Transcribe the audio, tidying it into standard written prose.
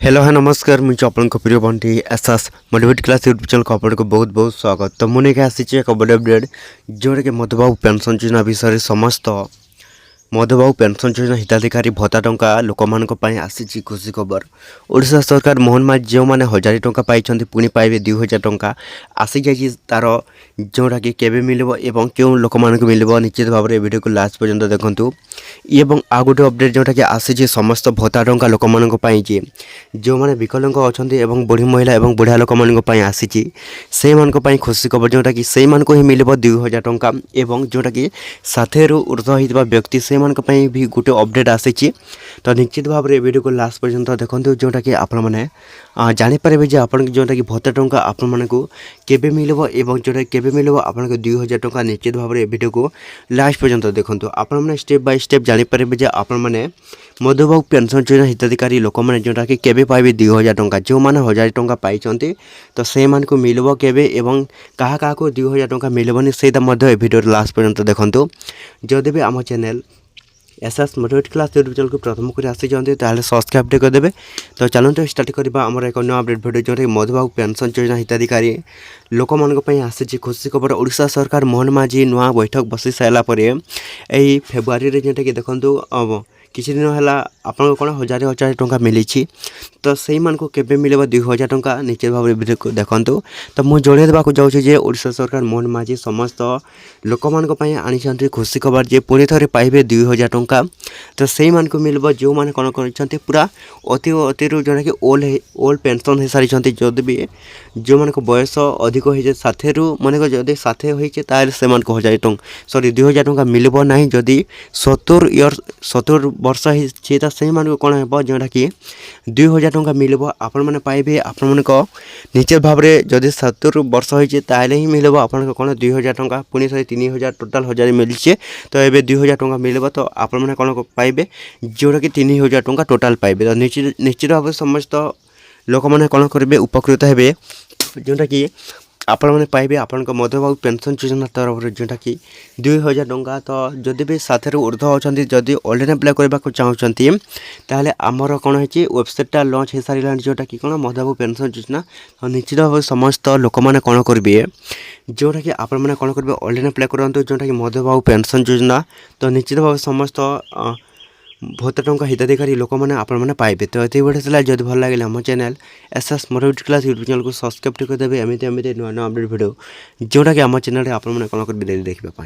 Hello है नमस्कार मुझे आपको प्रिय Bunty SS motivate class YouTube channel को आपको बहुत बहुत स्वागत। तो मुझे आसी एक बड़ अपडेट जोटा कि मधुबाबू पेंशन योजना विषय समस्त मधुबाबू पेंशन योजना हिताधिकारी भत्ता टंका लोक मानी आसी खुशी खबर। ओडिशा सरकार मोहन माझी जो मैंने 1000 टंका पाई पुणी पाइबे 2000 टंका आसी जाइए तार जोटा कि केबे मिलिबो एवं क्यों लोक मानक मिलिबो निश्चित भाव में वीडियो को लास्ट पर्यंत देखंतु। एवं आ गोटे अपडेट जोटा कि आसी समस्त भत्ता टंका लोक मानक पाई जो मैंने विकलांग अच्छा बुढ़ी महिला और बुढ़ा लोक मानी आसी से खुशी खबर जोटा कि से ही मिल 2000 टंका एवं जोटा कि 60 रु ऊर्ध्व होता व्यक्ति से भी गोटे अपडेट आसी। तो निश्चित भाव में वीडियो को लास्ट पर्यंत देखते जोटा कि आपण मैंने जानीपारे जे आप जोटा कि भत्ता टंका आपण मानक केबे मिलिबो एवं जोटा केबे मिलिबो आपन 2000 टंका निश्चित भाव में वीडियो को लास्ट पर्यंत देखंतु। आपण माने स्टेप बाय स्टेप जानीपारे जे आपण माने मधुबाबू पेंशन योजना हिताधिकारी लोक मैंने जोटा कि केबे पाइबे 2000 टंका जो मैंने 1000 टंका पाई तो से मानक मिलिबो केबे एवं कहा क्या 2000 टंका मिलबनी से वीडियो लास्ट पर्यंत देखंतु। जदि भी आम channel SS motivate class YouTube channel को प्रथम कर आसी सब्सक्राइब करेंगे। तो चलते स्टार्ट करवा आम एक नया अपडेट वीडियो जो मधुबाबू पेंशन योजना हिताधिकारी लोक मानी आसी खुशी खबर। ओडिशा सरकार मोहन माझी नुआ बैठक बसी सारापर यही फेब्रुआरी जोटा कि देखो किसी दिन है आपन कौन 1000 टंका मिली तो से केबे मिले 2000 टंका निश्चित भाव में देखंतु। तो मुझे जड़े देवाक जाऊँगी ओडिशा सरकार मोहन माझी समस्त लोक मानी आनी खुशी खबर जे पुणी थे पाइबे 2000 टंका तो से मिल जो मैंने कौन कर पूरा अति अति जोटा कि ओल्ड पेंशन हो सारी जदि भी जो मान बयस अधिक हो 60 रु मन जदि 60 होते 1000 टंका सॉरी 2000 टंका मिल ना जदि 70 वर्ष तो से कौन है जोटा कि 2000 टंका मिल आपण मैंने पाइबे आपण मान निश्चित भाव में जदि 70 वर्ष होती ही मिल आपण कौन 2000 टंका पुणी थे 3000 टोटाल 1000 मिली तो ये 2000 टंका मिल तो आपण मैंने कौन पाइबे जोटा कि 3000 टंका टोटाल पाइबे। तो निश्चित भाव समस्त लोक मैंने कौन करेंगे उपकृत हे जोटा कि आपण मैंने पाइबे आपण मधुबाबू पेंशन योजना तरफ जोटा कि 2000 टंका। तो जदि भी 60 रु ऊर्ध्व अच्छा जदि ऑनलाइन अप्लाई करने चाहते ताहले आमर कौन है वेबसाइटा लॉन्च हो सारा जोटा कि कौन मधुबाबू पेंशन योजना। तो निश्चित भाव समस्त लोक मैंने कौन करेंगे जोटा कि आपण मैंने कौन करेंगे ऑनलाइन अप्लाई करूँ जोटा कि मधुबाबू पेंशन योजना। तो निश्चित भाव समस्त भत्ता टंका हिताधिकारी लोक मैंने आपण मैंने पाइबे। तो ये वीडियो जब भल लगे आम channel SS motivate class YouTube channel को सब्सक्राइब करदेवे एमती नुआ नुआ अपडेट वीडियो जोटा कि आम चैनल आप कौन कर देखा।